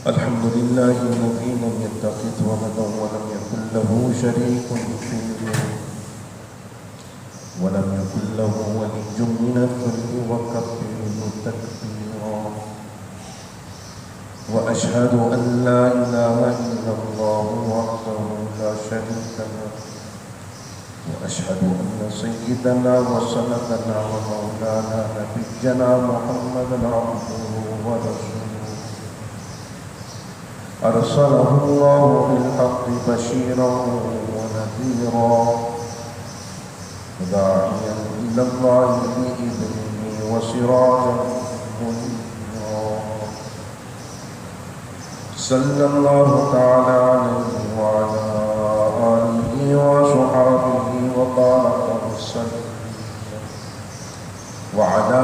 الحمد لله الذي لم يتخذ ولدا ولم يكن له شريك في الملك ولم يكن له ولي من الذل وكبره تكبيرا وأشهد أن لا إله إلا الله وحده لا شريك له وأشهد أن سيدنا وسندنا ومولانا نبينا محمدا عبده ورسوله أرسله الله بالحق بشيرا ونذيرا وداعيا إلى الله بإذنه وسراجا منيرا صلى الله تعالى عليه وعلى آله وصحبه وبارك وسلم وعلى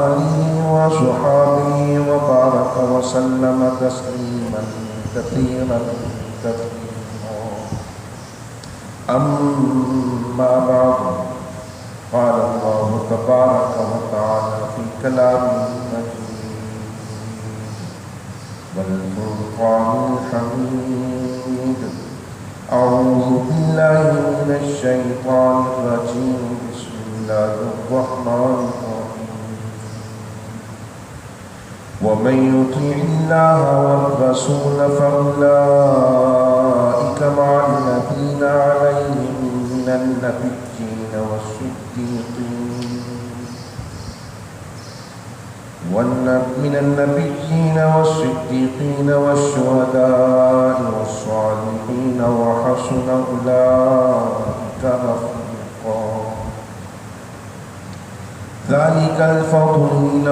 آله وصحبه وبارك وسلم تسليما كثيرا كثيرا أما بعد قال الله تبارك وتعالى في كلامه المجيد والفرقان الحميد أعوذ بالله من الشيطان الرجيم بسم الله الرحمن الرحيم ومن يطع الله والرسول فأولئك مع الذين عليهم من النبيين والصديقين والشهداء والصالحين وحسن أولئك رفيقا ذلك الفضل من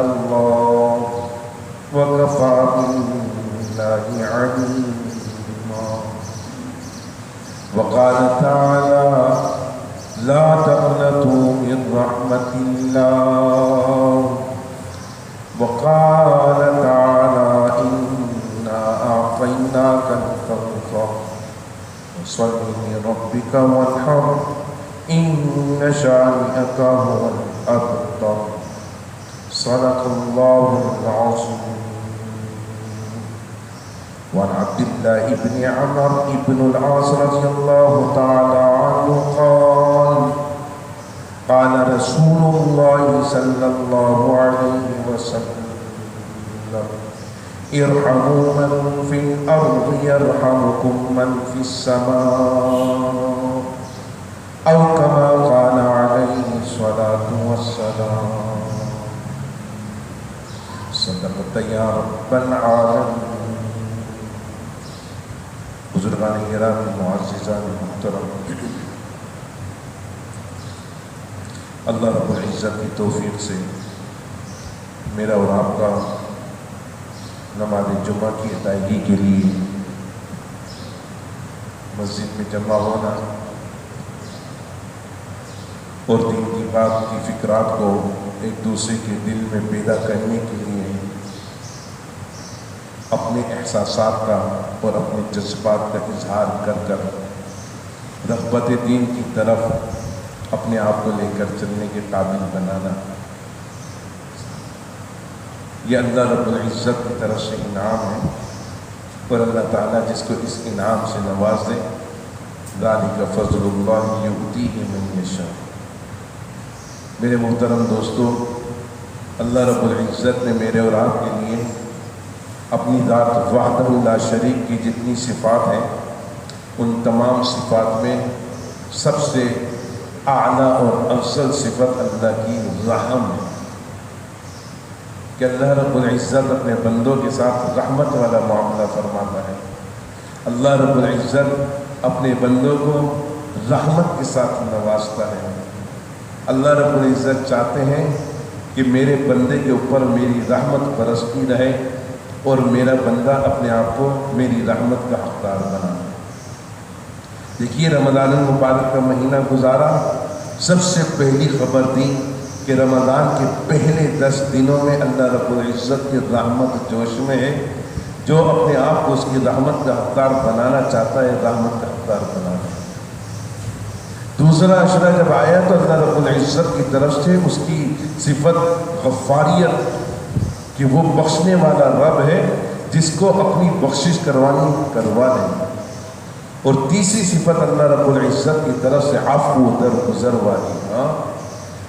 الله وكفى بالله عليما وقال تعالى لا تقنطوا من رحمة الله وقال تعالى إنا أعطيناك الكوثر فصل لربك وانحر إن شانئك هو الأبتر صدق الله العظيم. وعن عبد الله بن عمرو بن العاص رضي الله تعالى عنه قال رسول الله صلى الله عليه وسلم ارحموا من في الأرض يرحمكم من في السماء أو كما قال عليه الصلاة والسلام صدقت يا رب العالمين. بزرگان کرام معززان محترم، اللہ رب العزت کی توفیق سے میرا اور آپ کا نماز جمعہ کی ادائیگی کے لیے مسجد میں جمع ہونا اور دین کی بات کی فکرات کو ایک دوسرے کے دل میں پیدا کرنے کے لیے اپنے احساسات کا اور اپنے جذبات کا اظہار کر کر رغبت دین کی طرف اپنے آپ کو لے کر چلنے کے قابل بنانا، یہ اللہ رب العزت کی طرف سے انعام ہے، اور اللہ تعالیٰ جس کو اس انعام سے نواز دے ذالک فضل اللہ یؤتیہ من یشاء۔ میرے محترم دوستو، اللہ رب العزت نے میرے اور آپ کے لیے اپنی ذات وحدہ لا شریک کی جتنی صفات ہیں ان تمام صفات میں سب سے اعلیٰ اور افضل صفت اللہ کی رحم ہے، کہ اللہ رب العزت اپنے بندوں کے ساتھ رحمت والا معاملہ فرماتا ہے۔ اللہ رب العزت اپنے بندوں کو رحمت کے ساتھ نوازتا ہے۔ اللہ رب العزت چاہتے ہیں کہ میرے بندے کے اوپر میری رحمت برستی رہے اور میرا بندہ اپنے آپ کو میری رحمت کا حقدار بنا۔ دیکھیے، رمضان المبارک کا مہینہ گزارا، سب سے پہلی خبر دی کہ رمضان کے پہلے 10 دنوں میں اللہ رب العزت کی رحمت جوش میں ہے۔ جو اپنے آپ کو اس کی رحمت کا حقدار بنانا چاہتا ہے، رحمت کا حقدار بنانا ہے۔ دوسرا اشرا جب آیا تو اللہ رب العزت کی طرف سے اس کی صفت غفاریت کہ وہ بخشنے والا رب ہے، جس کو اپنی بخشش کروانی کروا دیں، اور تیسری صفت اللہ رب العزت کی طرف سے عفو و درگزر والی،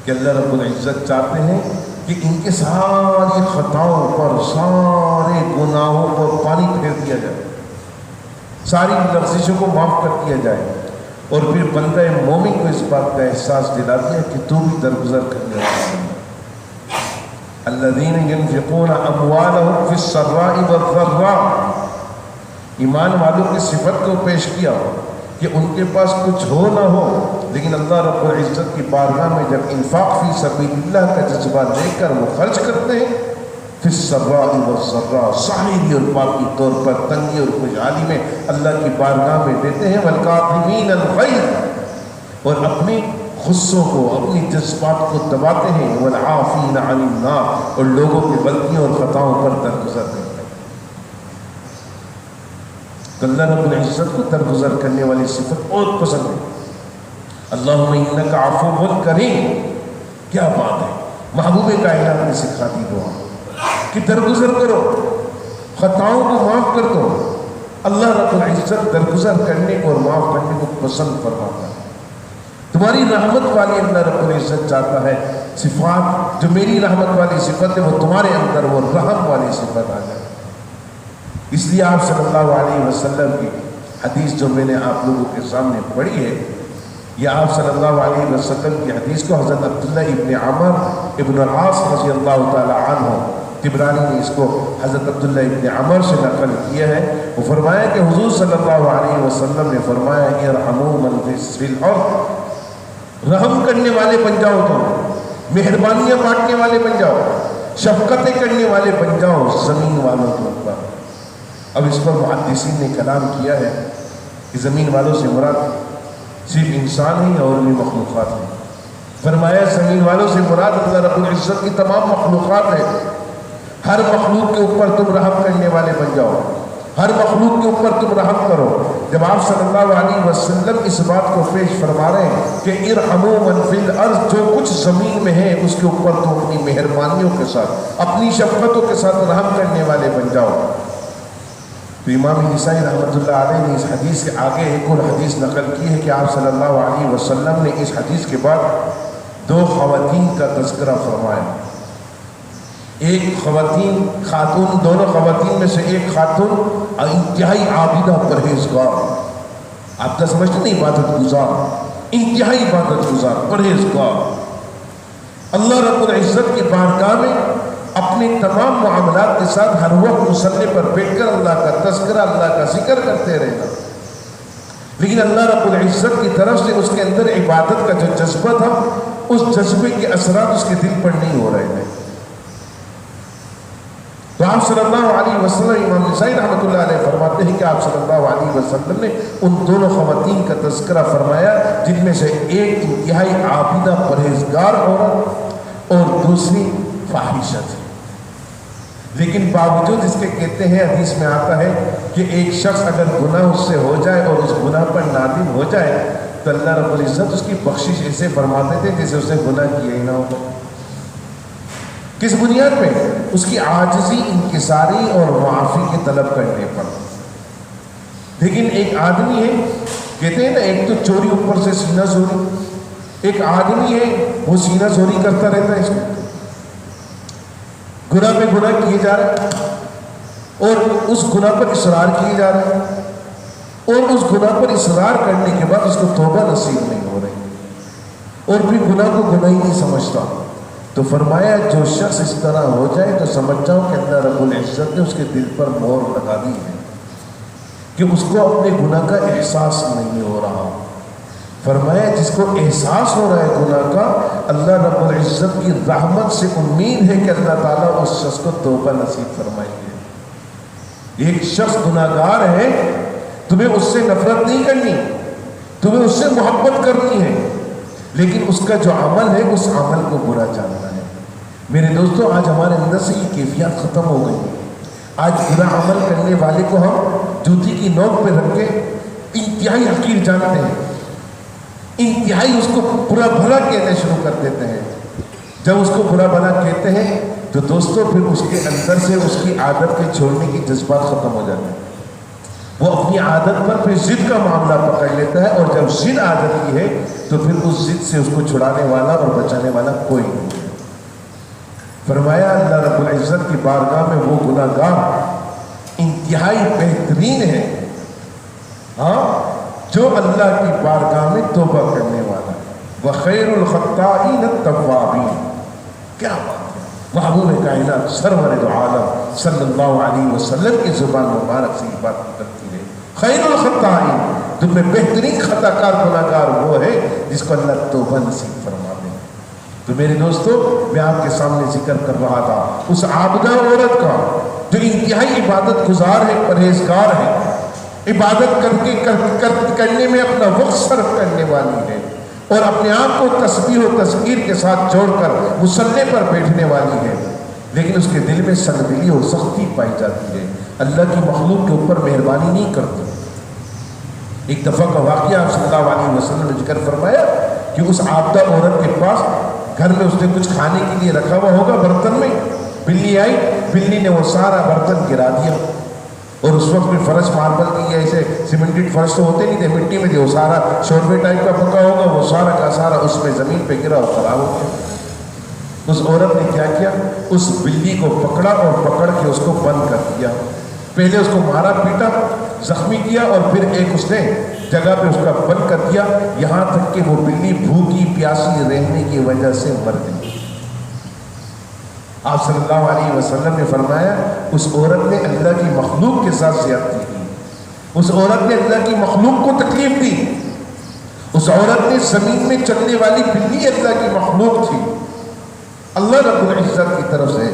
کہ اللہ رب العزت چاہتے ہیں کہ ان کے ساری خطاؤں پر، سارے گناہوں پر پانی پھیر دیا جائے، ساری لغزشوں کو معاف کر دیا جائے، اور پھر بندہ مومن کو اس بات کا احساس دلا دیا کہ تو بھی درگزر کرنے والا ہے۔ الذین ينفقون اموالهم فی السراء والضراء، ایمان والوں کی صفت کو پیش کیا کہ ان کے پاس کچھ ہو نہ ہو، لیکن اللہ رب العزت کی بارگاہ میں جب انفاق فی سبیل اللہ کا جذبہ لے کر وہ خرچ کرتے ہیں، فی السراء والضراء، ظاہری اور باطنی طور پر، تنگی اور خوشحالی میں اللہ کی بارگاہ میں دیتے ہیں، والکاظمین الغیظ، اور اپنے غصوں کو، اپنی جذبات کو دباتے ہیں، والعافین عن الناس، اور لوگوں کی غلطیوں اور خطاؤں پر درگزر کرتے ہیں۔ تو اللہ رب العزت کو درگزر کرنے والی صفت بہت پسند ہے۔ اللہم انک عفو کریم، کیا بات ہے، محبوب کائنات نے سکھا دی دعا کہ درگزر کرو، خطاؤں کو معاف کر دو۔ اللہ رب العزت درگزر کرنے کو اور معاف کرنے کو پسند فرماتا ہے۔ تمہاری رحمت والی اللہ رب العزت چاہتا ہے صفات، جو میری رحمت والی صفت ہے وہ تمہارے اندر وہ رحم والی صفت آ جائے۔ اس لیے آپ صلی اللہ علیہ وسلم کی حدیث جو میں نے آپ لوگوں کے سامنے پڑھی ہے، یہ آپ صلی اللہ علیہ وسلم کی حدیث کو حضرت عبداللہ ابن عمر ابن العاص رضی اللہ تعالی عنہ، طبرانی نے اس کو حضرت عبداللہ ابن عمر سے نقل کیا ہے۔ وہ فرمایا کہ حضور صلی اللہ علیہ وسلم نے فرمایا ارحموا من فی الارض، رحم کرنے والے بن جاؤ، تم مہربانیاں بانٹنے والے بن جاؤ، شفقتیں کرنے والے بن جاؤ زمین والوں کے اوپر۔ اب اس پر محدثین نے کلام کیا ہے کہ زمین والوں سے مراد صرف انسان ہی اور بھی مخلوقات ہیں۔ فرمایا زمین والوں سے مراد اللہ رب العزت کی تمام مخلوقات ہیں، ہر مخلوق کے اوپر تم رحم کرنے والے بن جاؤ، ہر مخلوق کے اوپر تم رحم کرو۔ جب آپ صلی اللہ علیہ وسلم اس بات کو پیش فرما رہے ہیں کہ ارحموا من فی الارض، جو کچھ زمین میں ہے اس کے اوپر تم اپنی مہربانیوں کے ساتھ، اپنی شفقتوں کے ساتھ رحم کرنے والے بن جاؤ۔ تو امام نسائی رحمۃ اللہ علیہ نے اس حدیث کے آگے ایک اور حدیث نقل کی ہے کہ آپ صلی اللہ علیہ وسلم نے اس حدیث کے بعد دو خواتین کا تذکرہ فرمایا۔ ایک خاتون، دونوں خواتین میں سے ایک خاتون انتہائی عابدہ پرہیزگار، آپ کا سمجھتے نہیں، عبادت گزار، انتہائی عبادت گزار پرہیزگار، اللہ رب العزت کی بارگاہ میں اپنے تمام معاملات کے ساتھ ہر وقت مصلی پر بیٹھ کر اللہ کا تذکرہ، اللہ کا ذکر کرتے رہنا، لیکن اللہ رب العزت کی طرف سے اس کے اندر عبادت کا جو جذبہ تھا، اس جذبے کے اثرات اس کے دل پر نہیں ہو رہے تھے۔ تو آپ صلی اللہ علیہ وسلم، امام نسائی رحمۃ اللہ علیہ فرماتے ہیں کہ آپ صلی اللہ علیہ وسلم نے ان دونوں خواتین کا تذکرہ فرمایا، جن میں سے ایک انتہائی عابدہ پرہیزگار عورت اور دوسری فاحشہ تھی، لیکن باوجود اس کے کہتے ہیں، حدیث میں آتا ہے کہ ایک شخص اگر گناہ اس سے ہو جائے اور اس گناہ پر نادم ہو جائے تو اللہ رب العزت اس کی بخشش ایسے فرماتے تھے جیسے اس نے گناہ کیا ہی نہ ہو۔ کس بنیاد پہ؟ اس کی عاجزی، انکساری اور معافی کے طلب کرنے پر۔ لیکن ایک آدمی ہے، کہتے ہیں نا، ایک تو چوری اوپر سے سینہ چوری، ایک آدمی ہے وہ سینہ چوری کرتا رہتا ہے، اس کو گناہ پہ گناہ کیے جا رہے ہیں اور اس گناہ پر اصرار کیے جا رہے ہیں، اور اس گناہ پر اصرار کرنے کے بعد اس کو توبہ نصیب نہیں ہو رہی، اور پھر گناہ کو گناہ ہی نہیں سمجھتا۔ تو فرمایا جو شخص اس طرح ہو جائے تو سمجھ جاؤ کہ اللہ رب العزت نے اس کے دل پر مہر لگا دی ہے کہ اس کو اپنے گناہ کا احساس نہیں ہو رہا۔ فرمایا جس کو احساس ہو رہا ہے گناہ کا، اللہ رب العزت کی رحمت سے امید ہے کہ اللہ تعالیٰ اس شخص کو توبہ نصیب فرمائیں گے۔ ایک شخص گناہ گار ہے، تمہیں اس سے نفرت نہیں کرنی، تمہیں اس سے محبت کرنی ہے، لیکن اس کا جو عمل ہے اس عمل کو برا جاننا ہے۔ میرے دوستو، آج ہمارے اندر سے یہ کیفیت ختم ہو گئی۔ آج برا عمل کرنے والے کو ہم جوتی کی نوک پہ رکھ کے انتہائی حقیر جانتے ہیں، انتہائی اس کو برا بھلا کہنا شروع کر دیتے ہیں۔ جب اس کو برا بھلا کہتے ہیں تو دوستوں پھر اس کے اندر سے اس کی عادت کے چھوڑنے کی جذبات ختم ہو جاتے ہیں۔ وہ اپنی عادت پر پھر ضد کا معاملہ پکڑ لیتا ہے، اور جب ضد عادت کی ہے تو پھر اس ضد سے اس کو چھڑانے والا اور بچانے والا کوئی نہیں ہے۔ فرمایا اللہ رب العزت کی بارگاہ میں وہ گناہ گار انتہائی بہترین ہے، ہاں، جو اللہ کی بارگاہ میں توبہ کرنے والا ہے۔ وَخَيْرُ الْخَطَّائِينَ التَّوَّابِينَ۔ کیا بات ہے! محبوب کائنات سرور دو عالم صلی اللہ علیہ وسلم کی زبان مبارک سے یہ بات نکلتی ہے، خیر الخطائین، تم میں بہترین خطا کار گناہ گار وہ ہے جس کو اللہ توبہ نصیب فرما دے۔ تو میرے دوستو، میں آپ کے سامنے ذکر کر رہا تھا اس عابدہ عورت کا جو انتہائی عبادت گزار ہے، پرہیزگار ہے، عبادت کرنے میں اپنا وقت صرف کرنے والی ہے، اور اپنے آپ کو تسبیح و تذکیر کے ساتھ جوڑ کر مصلی پر بیٹھنے والی ہے، لیکن اس کے دل میں سنگدلی اور سختی پائی جاتی ہے، اللہ کی مخلوق کے اوپر مہربانی نہیں کرتی۔ ایک دفعہ کا واقعہ آپ صلی اللہ علیہ وسلم نے ذکر فرمایا کہ اس عابدہ عورت کے پاس گھر میں اس نے کچھ کھانے کے لیے رکھا ہوا ہوگا برتن میں، بلی آئی، بلی نے وہ سارا برتن گرا دیا، اور اس وقت بھی فرش ماربل کی یا ایسے سیمنٹڈ فرش تو ہوتے نہیں تھے، مٹی میں جو سارا شوربے ٹائپ کا پکا ہوگا وہ سارا کا سارا اس میں زمین پہ گرا اور خراب ہو گیا۔ اس عورت نے کیا کیا؟ اس بلی کو پکڑا اور پکڑ کے اس کو بند کر دیا، پہلے اس کو مارا پیٹا، زخمی کیا، اور پھر ایک اس نے جگہ پہ اس کا بند کر دیا، یہاں تک کہ وہ بلی بھوکی پیاسی رہنے کی وجہ سے مر گئی۔ آپ صلی اللہ علیہ وسلم نے فرمایا اس عورت نے اللہ کی مخلوق کے ساتھ زیادتی کی، اس عورت نے اللہ کی مخلوق کو تکلیف دی، اس عورت نے زمین میں چلنے والی بلی اللہ کی مخلوق تھی، اللہ رب العزت کی طرف سے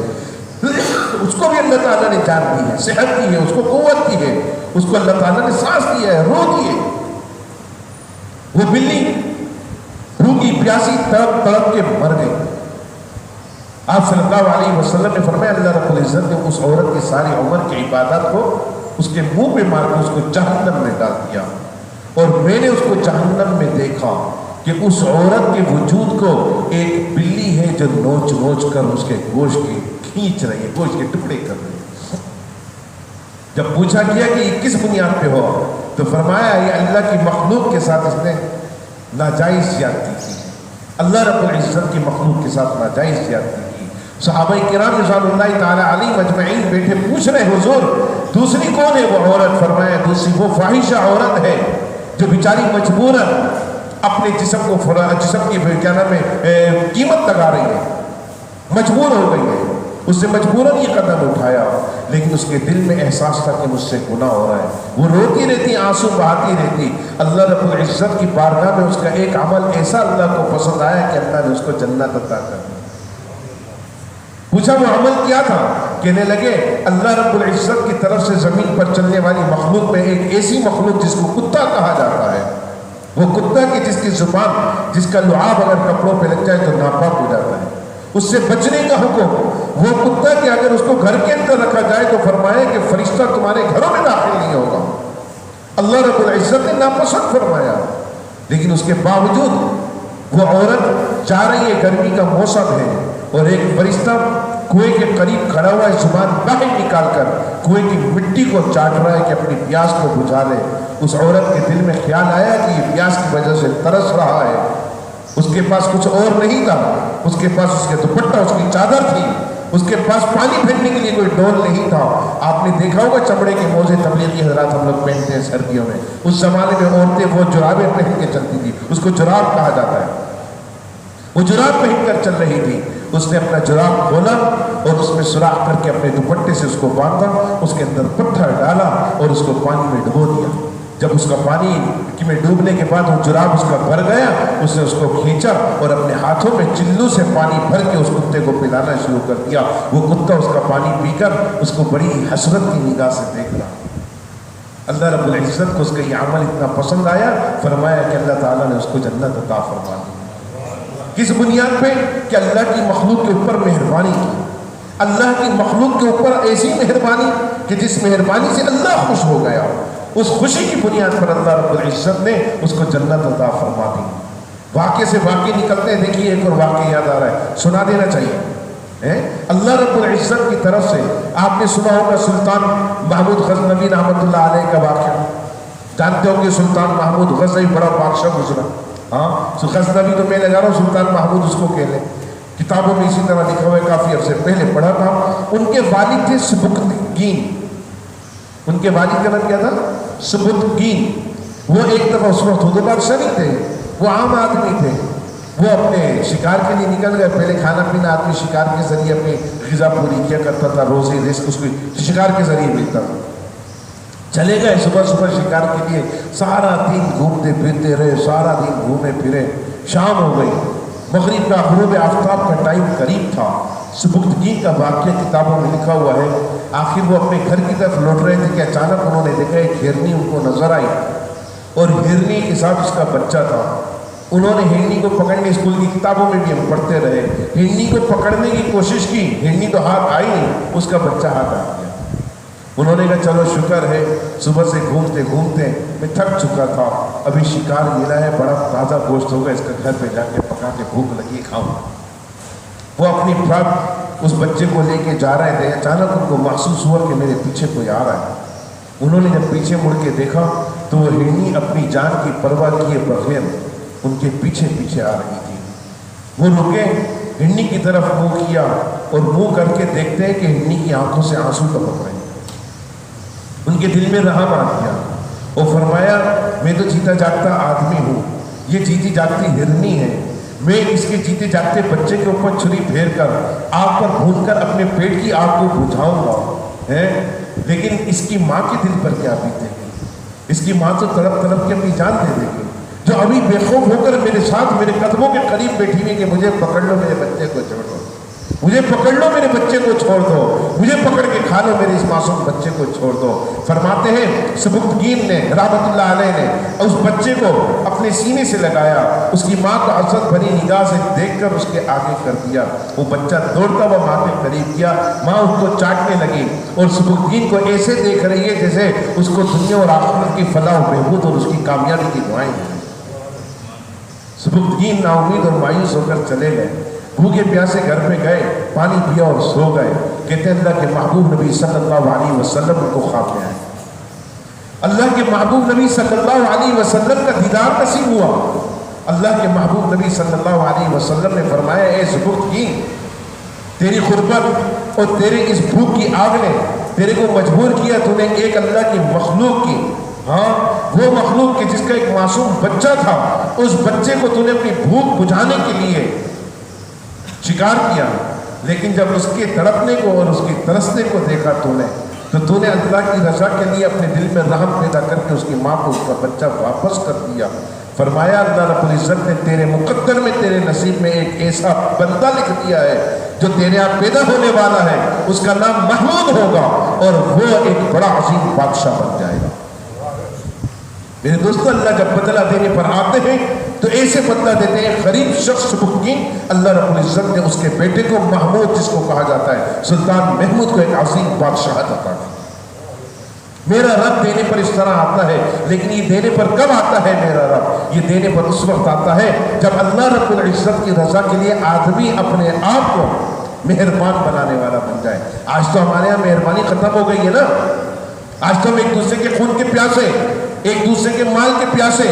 اس کو بھی اللہ تعالیٰ نے جان دی ہے، صحت دی ہے، اس کو قوت دی ہے، اس کو اللہ تعالیٰ نے سانس دیا ہے، روح دی ہے۔ وہ بلی بھوکی پیاسی تڑپ تڑپ کے مر گئی۔ آپ صلی اللہ علیہ وسلم نے فرمایا اللہ رب العزت نے اس عورت کی ساری عمر کی عبادت کو اس کے منہ پہ مار کے اس کو جہنم میں ڈال دیا، اور میں نے اس کو جہنم میں دیکھا کہ اس عورت کے وجود کو ایک بلی ہے جو نوچ نوچ کر اس کے گوشت کی کھینچ رہی ہے، گوشت کے ٹکڑے کر رہی ہے۔ جب پوچھا گیا کہ یہ کس بنیاد پہ ہو، تو فرمایا یہ اللہ کی مخلوق کے ساتھ اس نے ناجائز زیادتی کی، اللہ رب العزت کی مخلوق کے ساتھ ناجائز زیادتی کی۔ صحابہ کرام رضوان اللہ تعالی علیہ مجمعین بیٹھے پوچھ رہے حضور دوسری کون ہے وہ عورت؟ فرمایا دوسری وہ فاحشہ عورت ہے جو بیچاری مجبوراً اپنے جسم کی کیا نام ہے قیمت لگا رہی ہے، مجبور ہو گئی ہے، اس نے مجبوراً یہ قدم اٹھایا، لیکن اس کے دل میں احساس تھا کہ مجھ سے گناہ ہو رہا ہے، وہ روتی رہتی، آنسو بہاتی رہتی۔ اللہ رب العزت کی بارگاہ میں اس کا ایک عمل ایسا اللہ کو پسند آیا کہ اللہ نے اس کو جنت عطا کر دی۔ پوچھا وہ عمل کیا تھا؟ کہنے لگے اللہ رب العزت کی طرف سے زمین پر چلنے والی مخلوق میں ایک ایسی مخلوق جس کو کتا کہا جاتا ہے، وہ کتا کی جس کی زبان، جس کا لعاب اگر کپڑوں پہ لگ جائے تو ناپاک ہو جاتا ہے، اس سے بچنے کا حکم، وہ کتا کہ اگر اس کو گھر کے اندر رکھا جائے تو فرمایا کہ فرشتہ تمہارے گھروں میں داخل نہیں ہوگا، اللہ رب العزت نے ناپسند فرمایا، لیکن اس کے باوجود وہ عورت جا رہی ہے، گرمی کا موسم ہے، اور ایک فرشتہ کنویں کے قریب کھڑا ہوا ہے، زبان باہر نکال کر کنویں کی مٹی کو چاٹ رہا ہے کہ اپنی پیاس کو بجھا لے۔ اس عورت کے دل میں خیال آیا کہ یہ پیاس کی وجہ سے ترس رہا ہے، اس کے پاس کچھ اور نہیں تھا، اس کے پاس اس کے دوپٹہ، اس کی چادر تھی، اس کے پاس پانی پھیرنے کے لیے کوئی ڈول نہیں تھا۔ آپ نے دیکھا ہوگا چمڑے کے موزے تبلیغی حضرات ہم لوگ پہنتے ہیں سردیوں میں، اس زمانے میں عورتیں وہ جرابیں پہن کے چلتی تھی، اس کو جراب کہا جاتا ہے، وہ جراب پہن کر چل رہی تھی۔ اس نے اپنا جراب کھولا اور اس میں سوراخ کر کے اپنے دوپٹے سے اس کو باندھا، اس کے اندر پتھر ڈالا اور اس کو پانی میں ڈبو دیا۔ جب اس کا پانی میں ڈوبنے کے بعد وہ جراب اس کا بھر گیا، اس نے اس کو کھینچا اور اپنے ہاتھوں میں چلو سے پانی بھر کے اس کتے کو پلانا شروع کر دیا۔ وہ کتا اس کا پانی پی کر اس کو بڑی حسرت کی نگاہ سے دیکھ رہا۔ اللہ رب العزت کو اس کا یہ عمل اتنا پسند آیا، فرمایا کہ اللہ تعالیٰ نے اس کو جنت عطا فرما دی۔ کس بنیاد پہ؟ کہ اللہ کی مخلوق کے اوپر مہربانی کی، اللہ کی مخلوق کے اوپر ایسی مہربانی کہ جس مہربانی سے اللہ خوش ہو گیا، اس خوشی کی بنیاد پر اللہ رب العزت نے اس کو جنت عطا فرما دی۔ واقعے سے واقعے نکلتے ہیں. دیکھیے ایک اور واقعہ یاد آ رہا ہے, سنا دینا چاہیے. اللہ رب العزت کی طرف سے آپ نے سنا ہوگا سلطان محمود غزنوی رحمۃ اللہ علیہ کا واقعہ. جانتے ہوں گے سلطان محمود غزنوی بڑا بادشاہ گزرا. ہاں غزنوی تو میں لگا رہا ہوں, سلطان محمود اس کو کہہ لیں. کتابوں میں اسی طرح لکھا ہوا ہے, کافی عرصے پہلے پڑھا تھا. ان کے والد تھے سبکتگین. ان کے والد کا نام کیا تھا؟ سبکتگین. وہ ایک دفعہ اس وقت حضور بادشاہ نہیں تھے, وہ عام آدمی تھے. وہ اپنے شکار کے لیے نکل گئے. پہلے کھانا پینا آدمی شکار کے ذریعے اپنی غذا پوری کیا کرتا تھا, روزی رزق اس کو شکار کے ذریعے ملتا تھا. چلے گئے صبح صبح شکار کے لیے, سارا دن گھومتے پھرتے رہے, سارا دن گھومے پھرے. شام ہو گئی, مغرب کا غروب آفتاب کا ٹائم قریب تھا. سبکتگین کا واقعہ کتابوں میں لکھا ہوا ہے. آخر وہ اپنے گھر کی طرف لوٹ رہے تھے کہ اچانک انہوں نے دیکھا ایک ہرنی ان کو نظر آئی, اور ہرنی کے ساتھ اس کا بچہ تھا. انہوں نے ہرنی کو پکڑنے, اسکول کی کتابوں میں بھی ہم پڑھتے رہے, ہرنی کو پکڑنے کی کوشش کی. ہرنی تو ہاتھ آئی نہیں, اس کا بچہ ہاتھ آ گیا. انہوں نے کہا چلو شکر ہے, صبح سے گھومتے گھومتے میں تھک چکا تھا, ابھی شکار ملا ہے, بڑا تازہ گوشت ہوگا, اس کا گھر پہ جا کے پکا کے بھوک لگی کھاؤں. وہ اپنی فرق اس بچے کو لے کے جا رہے تھے. اچانک ان کو محسوس ہوا کہ میرے پیچھے کوئی آ رہا ہے. انہوں نے جب پیچھے مڑ کے دیکھا تو وہ ہرنی اپنی جان کی پرواہ کیے بغیر ان کے پیچھے پیچھے آ رہی تھی. وہ رکے, ہرنی کی طرف منہ کیا, اور منہ کر کے دیکھتے ہیں کہ ہرنی کی آنکھوں سے آنسو ٹپک رہے ہیں. ان کے دل میں رحم آ گیا, اور فرمایا میں تو جیتا جاگتا آدمی ہوں, یہ جیتی جاگتی ہرنی ہے, میں اس کے جیتے جاگتے بچے کے اوپر چھری پھیر کر آگ پر بھون کر اپنے پیٹ کی آگ کو بجھاؤں گا. لیکن اس کی ماں کے دل پر کیا بیتے گی؟ اس کی ماں تو تڑپ تڑپ کے اپنی جان دے دے گی, جو ابھی بے خوف ہو کر میرے ساتھ میرے قدموں کے قریب بیٹھی ہوئی کہ مجھے پکڑ لو, میرے بچے کو چھوڑ دو, مجھے پکڑ لو, میرے بچے کو چھوڑ دو, مجھے پکڑ کے کھا لو, میرے اس معصوم بچے کو چھوڑ دو. فرماتے ہیں سبکتگین نے رحمۃ اللہ علیہ نے اس بچے کو اپنے سینے سے لگایا, اس کی ماں کا عزت بھری نگاہ سے دیکھ کر اس کے آگے کر دیا. وہ بچہ دوڑتا ہوا ماں کے قریب گیا, ماں اس کو چاٹنے لگی, اور سبکتگین کو ایسے دیکھ رہی ہے جیسے اس کو دنیا اور آخرت کی فلاح و بہبود اور اس کی کامیابی کی دعائیں ہیں. سبکتگین نا امید اور مایوس ہو کر چلے گئے. بھوکے پیاسے گھر پہ گئے, پانی پیا اور سو گئے. کہتے ہیں اللہ کے محبوب نبی صلی اللہ علیہ وسلم کو خواب میں آئے. اللہ کے محبوب نبی صلی اللہ علیہ وسلم کا دیدار نصیب ہوا. اللہ کے محبوب نبی صلی اللہ علیہ وسلم نے فرمایا اے سبکتگین, تیری غربت اور تیرے اس بھوک کی آگ نے تیرے کو مجبور کیا, تو نے ایک اللہ کی مخلوق کی, ہاں وہ مخلوق کی جس کا ایک معصوم بچہ تھا, اس بچے کو تو نے اپنی بھوک بجھانے کے لیے شکار کیا, لیکن جب اس کے تڑپنے کو اور اس کے ترسنے کو دیکھا تو نے اللہ کی رضا کے لیے اپنے دل میں رحم پیدا کر کے اس کی ماں کو اس کا بچہ واپس کر دیا. فرمایا اللہ رب العزت نے تیرے مقدر میں, تیرے نصیب میں ایک ایسا بندہ لکھ دیا ہے جو تیرے یہاں پیدا ہونے والا ہے, اس کا نام محمود ہوگا, اور وہ ایک بڑا عظیم بادشاہ بن جائے گا. میرے دوستو, اللہ جب بدلہ دینے پر آتے ہیں تو ایسے بدلہ دیتے ہیں. غریب شخص سبکتگین, اللہ رب العزت نے اس کے بیٹے کو محمود, جس کو کہا جاتا ہے سلطان محمود, کو ایک عظیم بادشاہت عطا کی. میرا رب دینے پر اس طرح آتا ہے, لیکن یہ دینے پر کب آتا ہے میرا رب؟ یہ دینے پر اس وقت آتا ہے جب اللہ رب العزت کی رضا کے لیے آدمی اپنے آپ کو مہربان بنانے والا بن جائے. آج تو ہمارے یہاں مہربانی ختم ہو گئی ہے نا. آج تو ہم ایک دوسرے کے خون کے پیاسے, ایک دوسرے کے مال کے پیاسے,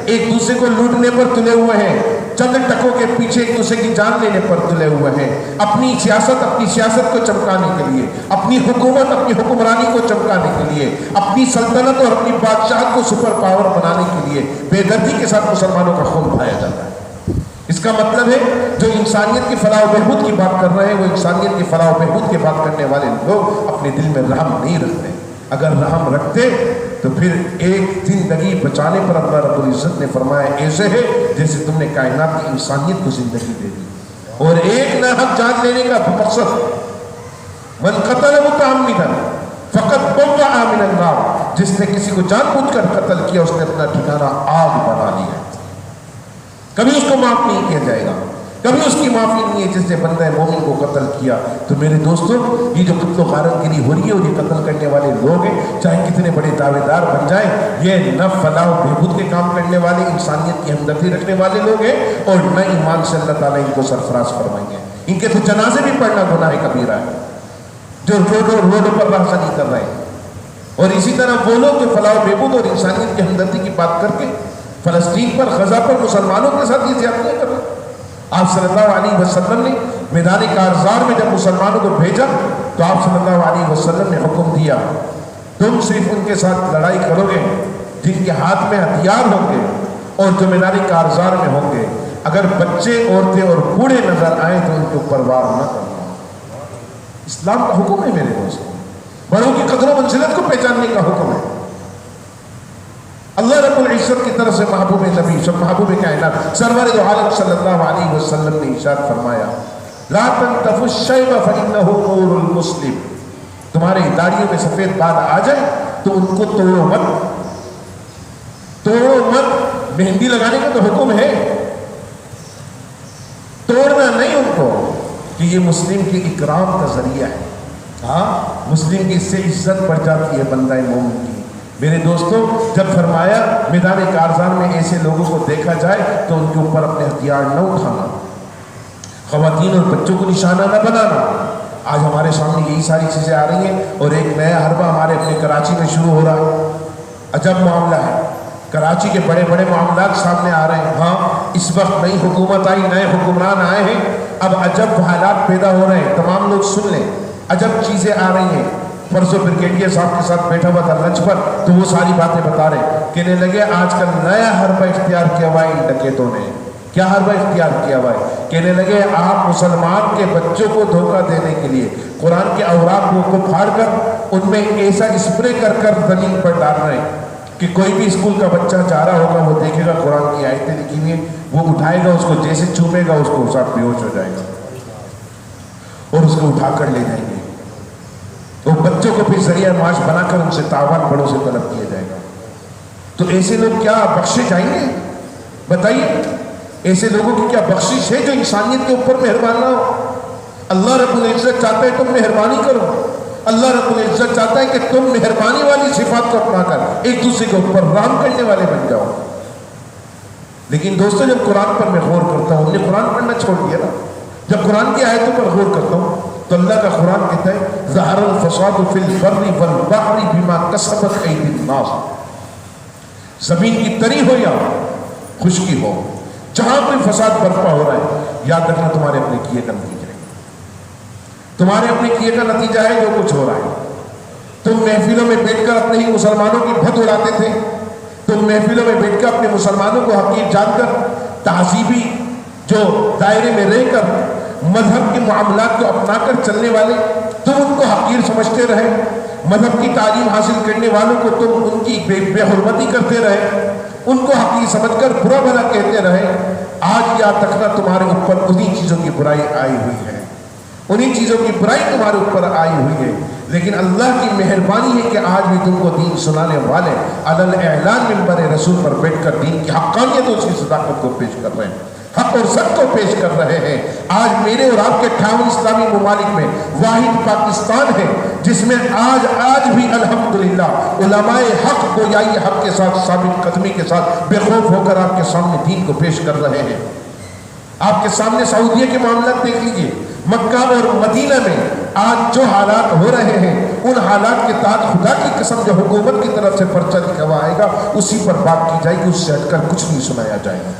ایک دوسرے کو لوٹنے پر تلے ہوئے ہیں, چند ٹکوں کے پیچھے ایک دوسرے کی جان لینے پر تلے ہوئے ہیں, اپنی سیاست کو چمکانے کے لیے, اپنی حکومت, اپنی حکمرانی کو چمکانے کے لیے, اپنی سلطنت اور اپنی بادشاہت کو سپر پاور بنانے کے لیے بے دردی کے ساتھ مسلمانوں کا خون بہایا جاتا ہے. اس کا مطلب ہے جو انسانیت کی فلاح و بہبود کی بات کر رہے ہیں, وہ انسانیت کی فلاح و بہبود کی بات کرنے والے لوگ اپنے دل میں رحم نہیں رکھتے. اگر رحم رکھتے تو پھر ایک زندگی بچانے پر اللہ رب العزت نے فرمایا ایسے ہے جیسے تم نے کائنات کی انسانیت کو زندگی دے دی. اور ایک ناحق جان لینے کا مقصد, من قتل متعمدا فقط بوء من النار, جس نے کسی کو جان بوجھ کر قتل کیا اس نے اپنا ٹھکانہ آگ بنا لیا, کبھی اس کو معاف نہیں کیا جائے گا. کبھی اس کی معافی نہیں ہے جس نے بندہ مومن کو قتل کیا۔ تو میرے دوستوں، یہ جو قتل و غارت گری ہو رہی ہے اور یہ قتل کرنے والے لوگ ہیں، چاہے کتنے بڑے دعوے دار بن جائیں، یہ نہ فلاح و بہبود کے کام کرنے والے، انسانیت کی ہمدردی رکھنے والے لوگ ہیں، اور نہ ایمان سے اللہ تعالیٰ ان کو سرفراز فرمائیں گے۔ ان کے تو جنازے بھی پڑھنا گناہ کبیرہ ہے، جو روڈوں پر راستہ نہیں کر رہے ہیں۔ اور اسی طرح وہ لوگ جو فلاح و بہبود اور انسانیت کی ہمدردی کی بات کر کے فلسطین پر، غزہ پر مسلمانوں کے ساتھ یہ زیادتیاں کر رہے ہیں۔ آپ صلی اللہ علیہ وسلم نے میدان کارزار میں جب مسلمانوں کو بھیجا تو آپ صلی اللہ علیہ وسلم نے حکم دیا، تم صرف ان کے ساتھ لڑائی کرو گے جن کے ہاتھ میں ہتھیار ہوں گے اور جو میدان کارزار میں ہوں گے، اگر بچے، عورتیں اور بوڑھے نظر آئیں تو ان کے اوپر وار نہ کرنا۔ اسلام کا حکم ہے میرے دوستوں، بڑوں کی قدر و منزلت کو پہچاننے کا حکم ہے۔ اللہ رب العزت کی طرف سے محبوب نبی، سب محبوب کائنات سرور دو عالم صلی اللہ علیہ وسلم نے ارشاد فرمایا، لا تنتف الشیب فإنہ نور المسلم، تمہارے داڑھیوں میں سفید بال آ جائے تو ان کو توڑو مت، توڑو مت۔ مہندی لگانے کا تو حکم ہے، توڑنا نہیں ان کو، کہ یہ مسلم کے اکرام کا ذریعہ ہے۔ ہاں، مسلم کی اس سے عزت بڑھ جاتی ہے بندہ مومن کی۔ میرے دوستوں، جب فرمایا میدان کارزار میں ایسے لوگوں کو دیکھا جائے تو ان کے اوپر اپنے ہتھیار نہ اٹھانا، خواتین اور بچوں کو نشانہ نہ بنانا۔ آج ہمارے سامنے یہی ساری چیزیں آ رہی ہیں، اور ایک نیا حربہ ہمارے اپنے کراچی میں شروع ہو رہا ہے۔ عجب معاملہ ہے، کراچی کے بڑے بڑے معاملات سامنے آ رہے ہیں۔ ہاں، اس وقت نئی حکومت آئی، نئے حکمران آئے ہیں، اب عجب حالات پیدا ہو رہے ہیں۔ تمام لوگ سن لیں، عجب چیزیں آ رہی ہیں۔ پرسوں بریگیڈیئر صاحب کے ساتھ بیٹھا ہوا تھا لنچ پر، تو وہ ساری باتیں بتا رہے، کہنے لگے آج کل نیا حربہ اختیار کیا ہوا ہے ان ڈکیتوں نے۔ کیا حربہ اختیار کیا ہوا ہے؟ کہنے لگے آپ مسلمان کے بچوں کو دھوکہ دینے کے لیے قرآن کے اوراق کو پھاڑ کر ان میں ایسا اسپرے کر کر زمین پر ڈال رہے ہیں کہ کوئی بھی اسکول کا بچہ جا رہا ہوگا، وہ دیکھے گا قرآن کی آیتیں لکھی ہوئی ہیں، وہ اٹھائے گا، اس کو جیسے چومے گا اس کو ساتھ بیہوش ہو جائے گا، اور اس کو اٹھا کر لے جائیں گے۔ وہ بچوں کو پھر ذریعہ معاش بنا کر ان سے تاوان بڑوں سے طلب کیا جائے گا۔ تو ایسے لوگ کیا بخشے جائیں گے؟ بتائیے، ایسے لوگوں کی کیا بخشش ہے جو انسانیت کے اوپر مہربان نہ ہو؟ اللہ رب العزت چاہتا ہے تم مہربانی کرو، اللہ رب العزت چاہتا ہے کہ تم مہربانی والی صفات کو اپنا کر ایک دوسرے کے اوپر رحم کرنے والے بن جاؤ۔ لیکن دوستوں، جب قرآن پر میں غور کرتا ہوں، ہم نے قرآن پڑھنا چھوڑ دیا نا، جب قرآن کی آیتوں پر غور کرتا ہوں تو اللہ کا قرآن کہتا ہے ظہر الفساد فی البر والبحر بما کسبت ایدی الناس، زمین کی تری ہو یا خشکی ہو، جہاں کوئی فساد برپا ہو رہا ہے، یاد رکھنا تمہارے اپنے کیے کا نتیجہ ہے، تمہارے اپنے کیے کا نتیجہ ہے جو کچھ ہو رہا ہے۔ تم محفلوں میں بیٹھ کر اپنے ہی مسلمانوں کی بھت اڑاتے تھے، تم محفلوں میں بیٹھ کر اپنے مسلمانوں کو حقیر جان کر، تہذیبی جو دائرے میں رہ کر مذہب کے معاملات کو اپنا کر چلنے والے، تم ان کو حقیر سمجھتے رہے، مذہب کی تعلیم حاصل کرنے والوں کو تم ان کی بے حرمتی کرتے رہے، ان کو حقیر سمجھ کر برا بھلا کہتے رہے۔ آج یاد رکھنا تمہارے اوپر انہی چیزوں کی برائی آئی ہوئی ہے، انہی چیزوں کی برائی تمہارے اوپر آئی ہوئی ہے، لیکن اللہ کی مہربانی ہے کہ آج بھی تم کو دین سنانے والے علی اعلان منبر رسول پر بیٹھ کر دین کی حقانیت اور اس کی صداقت کو پیش کر رہے ہیں، حق اور سچ کو پیش کر رہے ہیں۔ آج میرے اور آپ کے 58 اسلامی ممالک میں واحد پاکستان ہے جس میں آج بھی الحمدللہ علماء حق گویائی حق کے ساتھ، ثابت قدمی کے ساتھ بے خوف ہو کر آپ کے سامنے دین کو پیش کر رہے ہیں۔ آپ کے سامنے سعودیہ کے معاملات دیکھ لیجئے، مکہ اور مدینہ میں آج جو حالات ہو رہے ہیں، ان حالات کے تحت خدا کی قسم جو حکومت کی طرف سے پرچہ لکھا ہوا آئے گا اسی پر بات کی جائے گی، اس سے ہٹ کر کچھ نہیں سنایا جائے گا،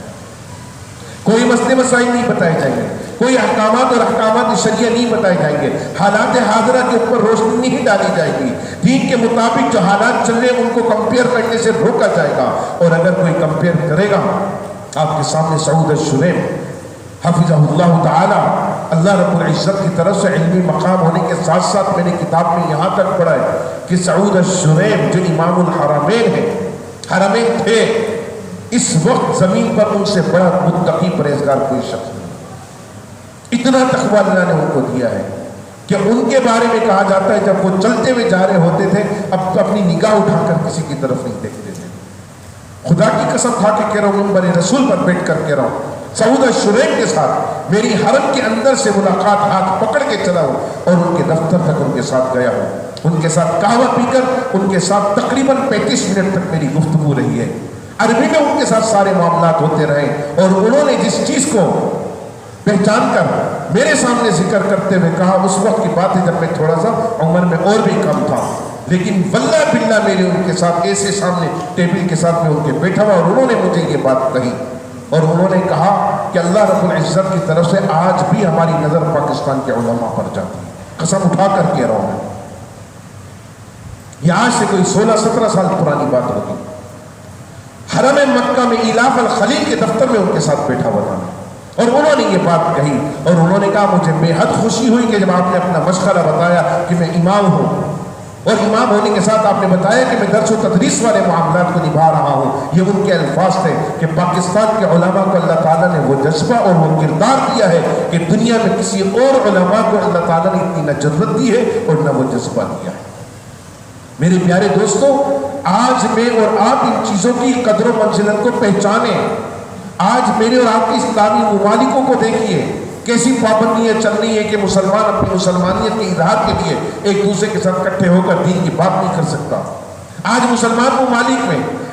کوئی مسئلے مسائل نہیں بتائے جائیں گے، کوئی احکامات اور احکامات شریعہ نہیں بتائے جائیں گے، حالات حاضرہ کے اوپر روشنی نہیں ڈالی جائے گی، دین کے مطابق جو حالات چل رہے ہیں ان کو کمپیئر کرنے سے روکا جائے گا۔ اور اگر کوئی کمپیئر کرے گا، آپ کے سامنے سعود الشریف حفظہ اللہ تعالی، اللہ رب العزت کی طرف سے علمی مقام ہونے کے ساتھ ساتھ میں نے کتاب میں یہاں تک پڑھا ہے کہ سعود الشریف جو امام الحرمین ہیں، حرمین تھے، اس وقت زمین پر ان سے بڑا متقی پرہیزگار کوئی شخص نہیں، اتنا تقویٰ اللہ نے ان کو دیا ہے کہ ان کے بارے میں کہا جاتا ہے جب وہ چلتے ہوئے جا رہے ہوتے تھے اب تو اپنی نگاہ اٹھا کر کسی کی طرف نہیں دیکھتے تھے۔ خدا کی قسم کھا کے کہہ رہا ہوں، منبر رسول پر بیٹھ کر کہہ رہا ہوں، سعودہ شریف کے ساتھ میری حرم کے اندر سے ملاقات ہاتھ پکڑ کے چلا ہوں اور ان کے دفتر تک ان کے ساتھ گیا ہوں. ان کے ساتھ قہوہ پی کر ان کے ساتھ تقریباً 35 منٹ تک میری گفتگو رہی ہے. عربی میں ان کے ساتھ سارے معاملات ہوتے رہے اور انہوں نے جس چیز کو پہچان کر میرے سامنے ذکر کرتے ہوئے کہا، اس وقت کی بات ہے جب میں تھوڑا سا عمر میں اور بھی کم تھا، لیکن واللہ باللہ میرے ان کے ساتھ ایسے سامنے ٹیبل کے ساتھ میں ان کے بیٹھا ہوا اور انہوں نے مجھے یہ بات کہی اور انہوں نے کہا کہ اللہ رب العزت کی طرف سے آج بھی ہماری نظر پاکستان کے علماء پر جاتی ہے. قسم اٹھا کر کہہ رہا ہوں میں، یہ آج سے کوئی 16-17 سال پرانی بات ہوگی. حرم مکہ میں ایلاف الخلیل کے دفتر میں ان کے ساتھ بیٹھا ہوا تھا اور انہوں نے یہ بات کہی اور انہوں نے کہا مجھے بے حد خوشی ہوئی کہ جب آپ نے اپنا مشغلہ بتایا کہ میں امام ہوں اور امام ہونے کے ساتھ آپ نے بتایا کہ میں درس و تدریس والے معاملات کو نبھا رہا ہوں. یہ ان کے الفاظ تھے کہ پاکستان کے علماء کو اللہ تعالیٰ نے وہ جذبہ اور وہ کردار دیا ہے کہ دنیا میں کسی اور علماء کو اللہ تعالیٰ نے اتنی نہ جرت دی ہے اور نہ وہ جذبہ دیا ہے. میرے پیارے دوستو، آج میں اور آپ ان چیزوں کی قدر و منزلت کو پہچانیں. آج میرے اور آپ کی اسلامی ممالکوں کو دیکھیے کیسی پابندیاں چل رہی ہیں کہ مسلمان اپنی مسلمانیت کے اظہار کے لیے ایک دوسرے کے ساتھ اکٹھے ہو کر دین کی بات نہیں کر سکتا. آج مسلمان ممالک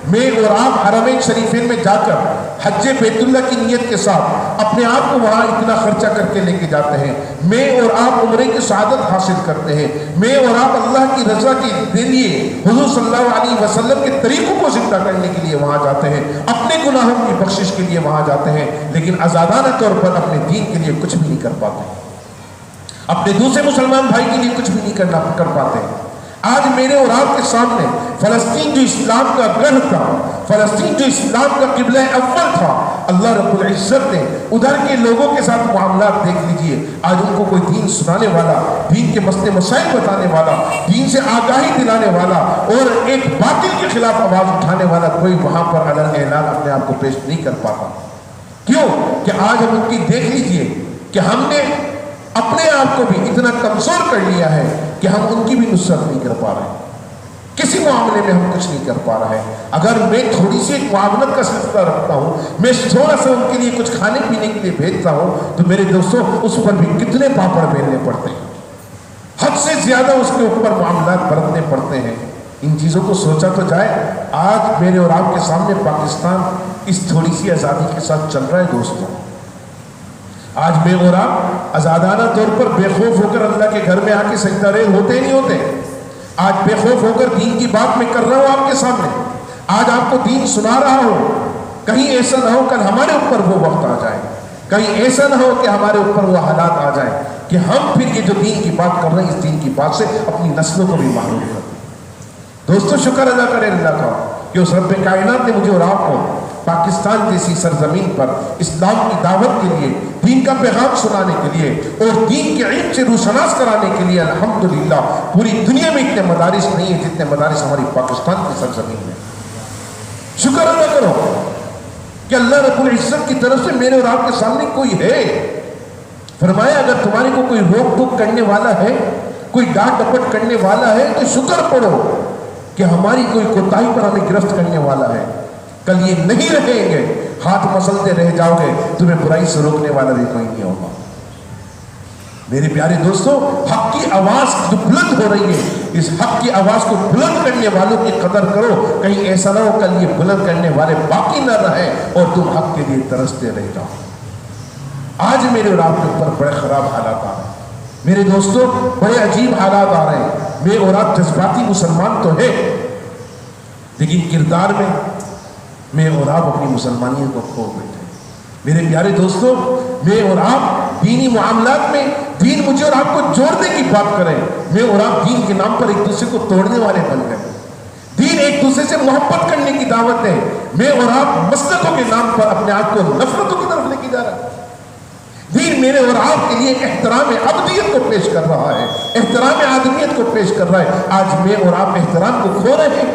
میں اور آپ حرمین شریفین میں جا کر حج بیت اللہ کی نیت کے ساتھ اپنے آپ کو وہاں اتنا خرچہ کر کے لے کے جاتے ہیں. میں اور آپ عمرے کی سعادت حاصل کرتے ہیں. میں اور آپ اللہ کی رضا کے لیے حضور صلی اللہ علیہ وسلم کے طریقوں کو زندہ کرنے کے لیے وہاں جاتے ہیں. اپنے گناہوں کی بخشش کے لیے وہاں جاتے ہیں، لیکن آزادانہ طور پر اپنے دین کے لیے کچھ بھی نہیں کر پاتے، اپنے دوسرے مسلمان بھائی کے لیے کچھ بھی نہیں کر پاتے. آج میرے اور آپ کے سامنے فلسطین جو اسلام کا گڑھ تھا، فلسطین جو اسلام کا قبلہ اول تھا، اللہ رب العزت نے ادھر کے لوگوں کے ساتھ معاملات دیکھ لیجئے. آج ان کو کوئی دین سنانے والا، دین کے مسئلے مسائل بتانے والا، دین سے آگاہی دلانے والا اور ایک باطل کے خلاف آواز اٹھانے والا کوئی وہاں پر علن اعلان اپنے آپ کو پیش نہیں کر پاتا. کیوں کہ آج ہم ان کی دیکھ لیجئے کہ ہم نے اپنے آپ کو بھی اتنا کمزور کر لیا ہے کہ ہم ان کی بھی نصرت نہیں کر پا رہے ہیں. کسی معاملے میں ہم کچھ نہیں کر پا رہے ہیں. اگر میں تھوڑی سی ایک معاونت کا سلسلہ رکھتا ہوں، میں تھوڑا سا ان کے لیے کچھ کھانے پینے کے لیے بھیجتا ہوں، تو میرے دوستوں اس پر بھی کتنے پاپڑ بیلنے پڑتے ہیں، حد سے زیادہ اس کے اوپر معاملات برتنے پڑتے ہیں. ان چیزوں کو سوچا تو جائے. آج میرے اور آپ کے سامنے پاکستان اس تھوڑی سی آزادی کے ساتھ چل رہا ہے. دوستوں، آج میں اور آپ آزادانہ طور پر بے خوف ہو کر اللہ کے گھر میں آ کے سجدہ ریز ہوتے نہیں ہوتے. آج بے خوف ہو کر دین کی بات میں کر رہا ہوں آپ کے سامنے. آج آپ کو دین سنا رہا ہوں. کہیں ایسا نہ ہو کل ہمارے اوپر وہ وقت آ جائے، کہیں ایسا نہ ہو کہ ہمارے اوپر وہ حالات آ جائیں کہ ہم پھر یہ جو دین کی بات کر رہے ہیں اس دین کی بات سے اپنی نسلوں کو بھی محروم کر دیں. دوستو، شکر ادا کریں اللہ کا کہ اس رب کائنات نے مجھے اور آپ کو پاکستان جیسی سرزمین پر اسلام کی دعوت کے لیے، دین کا پیغام سنانے کے لیے اور دین کے علم سے روشناس کرانے کے لیے الحمدللہ پوری دنیا میں اتنے مدارس نہیں ہیں جتنے مدارس ہماری پاکستان کی سرزمین میں. شکر ادا کرو کہ اللہ رب العزت کی طرف سے میرے اور آپ کے سامنے کوئی ہے. فرمایا اگر تمہارے کو کوئی روک ٹوک کرنے والا ہے، کوئی ڈانٹ ڈپٹ کرنے والا ہے تو شکر پڑھو کہ ہماری کوئی کوتاہی پر ہمیں گرفت کرنے والا ہے. کل یہ نہیں رہیں گے، ہاتھ مسلتے رہ جاؤ گے، تمہیں برائی سے روکنے والا بھی کوئی نہیں ہوگا. میرے پیارے دوستو، حق کی آواز جو بلند ہو رہی ہے، اس حق کی آواز کو بلند کرنے والوں کی قدر کرو. کہیں ایسا نہ ہو کل یہ بلند کرنے والے باقی نہ رہیں اور تم حق کے لیے ترستے رہ جاؤ. آج میرے اور آپ کے اوپر بڑے خراب حالات آ رہے ہیں. میرے دوستو، بڑے عجیب حالات آ رہے ہیں. میں اور آپ جذباتی مسلمان تو ہیں، لیکن کردار میں اور آپ اپنی مسلمانیت کو کھو بیٹھے. میرے پیارے دوستو، میں اور آپ دینی معاملات میں دین مجھے اور آپ کو جوڑنے کی بات کریں، میں اور آپ دین کے نام پر ایک دوسرے کو توڑنے والے بن گئے. دین ایک دوسرے سے محبت کرنے کی دعوت ہے، میں اور آپ مسلکوں کے نام پر اپنے آپ کو نفرتوں کی طرف لے کے جا رہا ہے. دین میرے اور آپ کے لیے احترام ابدیت کو پیش کر رہا ہے، احترام آدمیت کو پیش کر رہا ہے. آج میں اور آپ احترام کو کھو رہے ہیں.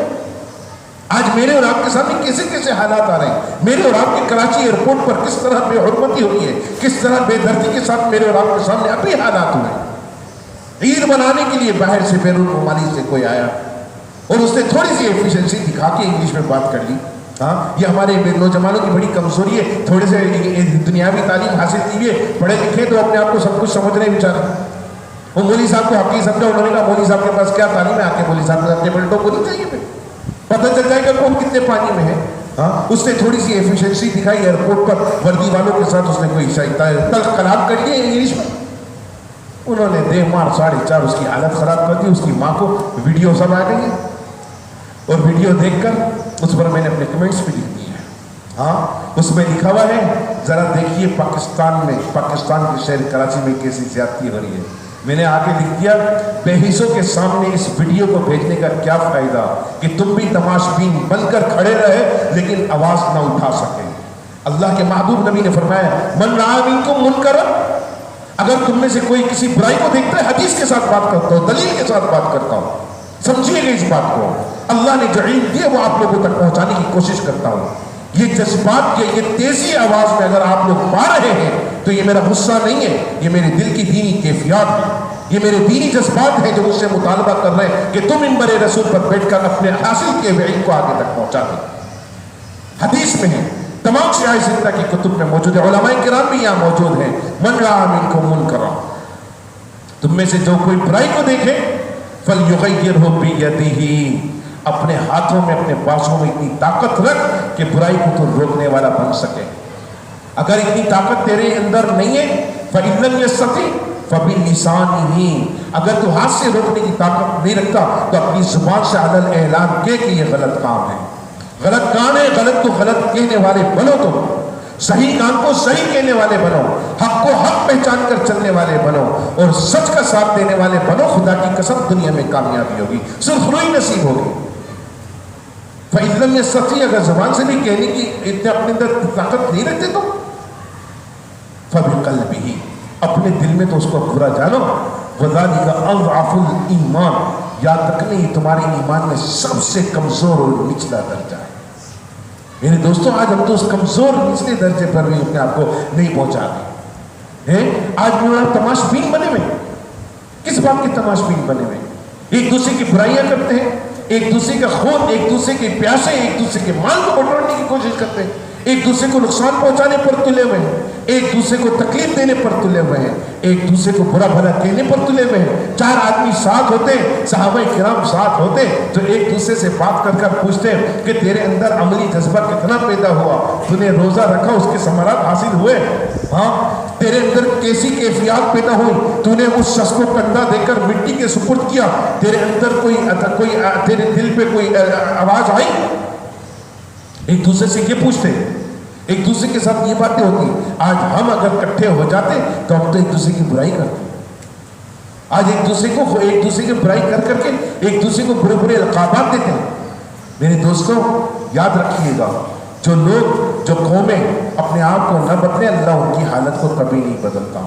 آج میرے اور آپ کے سامنے کیسے کیسے حالات آ رہے ہیں. میرے اور آپ کے کراچی ایئرپورٹ پر کس طرح بے حرمتی ہوئی ہے، کس طرح بے دردی کے ساتھ میرے اور آپ کے سامنے ابھی حالات ہوئے. عید منانے کے لیے باہر سے بیرون ممالک سے کوئی آیا اور اس نے تھوڑی سی ایفیشنسی دکھا کے انگلش میں بات کر لی ہاں یہ ہمارے نوجوانوں کی بڑی کمزوری ہے، تھوڑے سے دنیاوی تعلیم حاصل کی ہے، پڑھے لکھے تو اپنے آپ کو سب کچھ سمجھ رہے بیچارے. وہ مولوی صاحب کو حقیقی سمجھا، انہوں نے کہا مولوی صاحب کے پاس کیا تعلیم ہے، آ کے مولوی صاحب نے اپنے پلٹوں کو نہیں چاہیے پھر پتہ چل جائے گا کون کتنے پانی میں ہے. ہاں اس نے تھوڑی سی ایفیشنسی دکھائی ایئرپورٹ پر وردی والوں کے ساتھ، اس نے کوئی تلخ کلام کر لیے انگلش میں، انہوں نے دے مار 4:30 اس کی حالت خراب کر دی. اس کی ماں کو ویڈیو سب آ گئی ہے، اور ویڈیو دیکھ کر اس پر میں نے اپنے کمنٹس بھی لکھ دیے ہیں. ہاں اس میں لکھا ہوا ہے ذرا دیکھیے پاکستان کے شہر کراچی میں کیسی زیادتی ہو رہی ہے. میں نے آگے لکھ دیا بے حصوں کے سامنے اس ویڈیو کو بھیجنے کا کیا فائدہ کہ تم بھی تماشبین بن کر کھڑے رہے لیکن آواز نہ اٹھا سکے. اللہ کے محبوب نبی نے فرمایا من رأى منکم منکرا، اگر تم میں سے کوئی کسی برائی کو دیکھتا ہے، حدیث کے ساتھ بات کرتا ہوں، دلیل کے ساتھ بات کرتا ہوں، سمجھیے گا اس بات کو، اللہ نے جو علم دیے وہ آپ لوگوں تک پہنچانے کی کوشش کرتا ہوں. یہ جذبات یہ تیزی آواز میں اگر آپ لوگ پا رہے ہیں تو یہ میرا غصہ نہیں ہے، یہ میرے دل کی دینی کیفیات ہے، یہ میرے دینی جذبات ہیں جو مجھ سے مطالبہ کر رہے ہیں کہ تم منبر رسول پر بیٹھ کر اپنے حاصل کیے ہوئے علم کو آگے تک پہنچا دیں. حدیث میں ہے، تمام سیاہ زندہ کی کتب میں موجود ہے، علماء کرام بھی یہاں موجود ہیں. من رأى منکم منکرا، تم میں سے جو کوئی برائی کو دیکھے فلیغیرہ بیدہ، اپنے ہاتھوں میں اپنے بازوں میں اتنی طاقت رکھ کہ برائی کو تو روکنے والا بن سکے. اگر اتنی طاقت تیرے اندر نہیں ہے فَإِن لَمْ يَسْتَطِعْ فَبِلِسَانِهِ، اگر تو ہاتھ سے روکنے کی طاقت نہیں رکھتا تو اپنی زبان سے علی الاعلان کہ یہ غلط کام ہے، غلط کام ہے، غلط تو غلط کہنے والے بنو، تو صحیح کام کو صحیح کہنے والے بنو، حق کو حق پہچان کر چلنے والے بنو، اور سچ کا ساتھ دینے والے بنو. خدا کی قسم دنیا میں کامیابی ہوگی، صرف روئی نصیب ہوگی. فَإِن لَمْ يَسْتَطِعْ، اگر زبان سے بھی کہنے کی اتنے اپنے اندر طاقت نہیں رکھتے تو فَبِقَلْبِهِ، اپنے دل میں تو اس کو برا جانو. وَذَلِكَ أَضْعَفُ الْإِيمَانِ، یاد رکھنے یہ تمہارے ایمان میں سب سے کمزور اور نچلا درجہ ہے. میرے دوستوں آج ہم تو اس کمزور نچلے درجے پر بھی اپنے آپ کو نہیں پہنچا رہے. آج بھی آپ تماشبین بنے ہوئے، کس بات کے تماشبین بنے ہوئے؟ ایک دوسرے کی برائیاں کرتے ہیں، ایک دوسرے کا خون، ایک دوسرے کے پیاسے، ایک دوسرے کے مال کو بٹورنے کی کوشش کرتے ہیں، ایک دوسرے کو نقصان پہنچانے پر تلے ہوئے ہیں، ایک دوسرے کو تکلیف دینے پر تلے ہوئے ہیں، ایک دوسرے کو برا بھلا کہنے پر تلے ہوئے ہیں. 4 آدمی ساتھ ہوتے، صحابہ کرام ساتھ ہوتے تو ایک دوسرے سے بات کر کر پوچھتے کہ تیرے اندر عملی جذبہ کتنا پیدا ہوا، تو نے روزہ رکھا اس کے ثمرات حاصل ہوئے، ہاں تیرے اندر کیسی کیفیات پیدا ہوئی، تو نے اس شخص کو کندھا دے کر مٹی کے سپرد کیا، تیرے اندر کوئی تیرے دل پہ کوئی آواز آئی. ایک دوسرے سے یہ پوچھتے، ایک دوسرے کے ساتھ یہ باتیں ہوتی. آج ہم اگر اکٹھے ہو جاتے تو ہم تو ایک دوسرے کی برائی کرتے. آج ایک دوسرے کی برائی کر کر کے ایک دوسرے کو برے برے القابات دیتے ہیں. میرے دوستوں یاد رکھیے گا، جو لوگ جو قومیں اپنے آپ کو نہ بدلے، اللہ ان کی حالت کو کبھی نہیں بدلتا.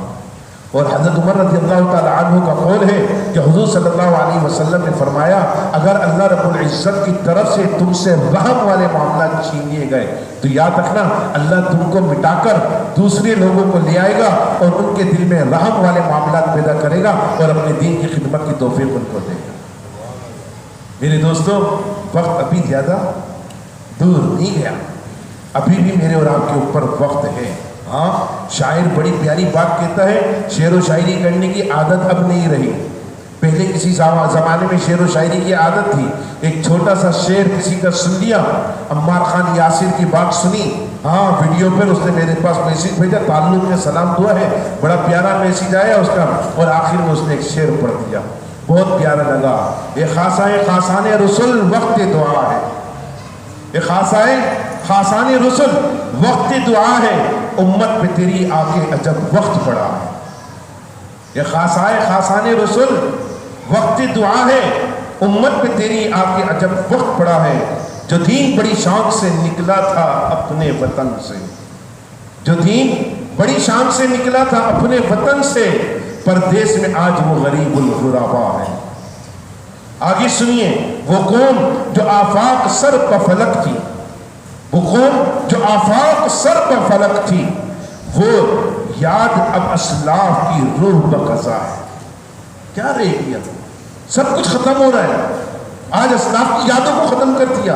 اور حضرت عمر رضی اللہ تعالی عنہ کا قول ہے کہ حضور صلی اللہ علیہ وسلم نے فرمایا اگر اللہ رب العزت کی طرف سے تم سے رحم والے معاملات چھین لیے گئے تو یاد رکھنا اللہ تم کو مٹا کر دوسرے لوگوں کو لے آئے گا اور ان کے دل میں رحم والے معاملات پیدا کرے گا اور اپنے دین کی خدمت کی توفیق ان کو دے گا. میرے دوستوں وقت ابھی زیادہ دور نہیں گیا، ابھی بھی میرے اور آپ کے اوپر وقت ہے. ہاں شاعر بڑی پیاری بات کہتا ہے، شعر و شاعری کرنے کی عادت اب نہیں رہی. پہلے کسی زمانے میں شعر و شاعری کی عادت تھی. ایک چھوٹا سا شعر کسی کا سن لیا، عمار خان یاسر کی بات سنی، ہاں ویڈیو پر اس نے میرے پاس میسیج بھیجا، تعلق میں سلام دعا ہے، بڑا پیارا میسیج آیا اس کا، اور آخر میں اس نے ایک شعر پڑھ دیا، بہت پیارا لگا. یہ خاصان رسول وقت دعا ہے، یہ خاصان رسول وقت دعا ہے، امت پہ تیری آگے عجب وقت پڑا ہے. یہ خاصان رسول وقت دعا ہے، امت پہ تیری آگے عجب وقت پڑا ہے. جو دین بڑی شان سے نکلا تھا اپنے وطن سے، جو دین بڑی شان سے نکلا تھا اپنے وطن سے، پردیس میں آج وہ غریب الغربا ہے. آگے سنیے، وہ قوم جو آفاق سر پر فلک تھی، وہ قوم جو آفاق سر پر فلک تھی، وہ یاد اب اسلاف کی روح بقضا ہے. کیا رہ گیا؟ سب کچھ ختم ہو رہا ہے. آج اسلاف کی یادوں کو ختم کر دیا.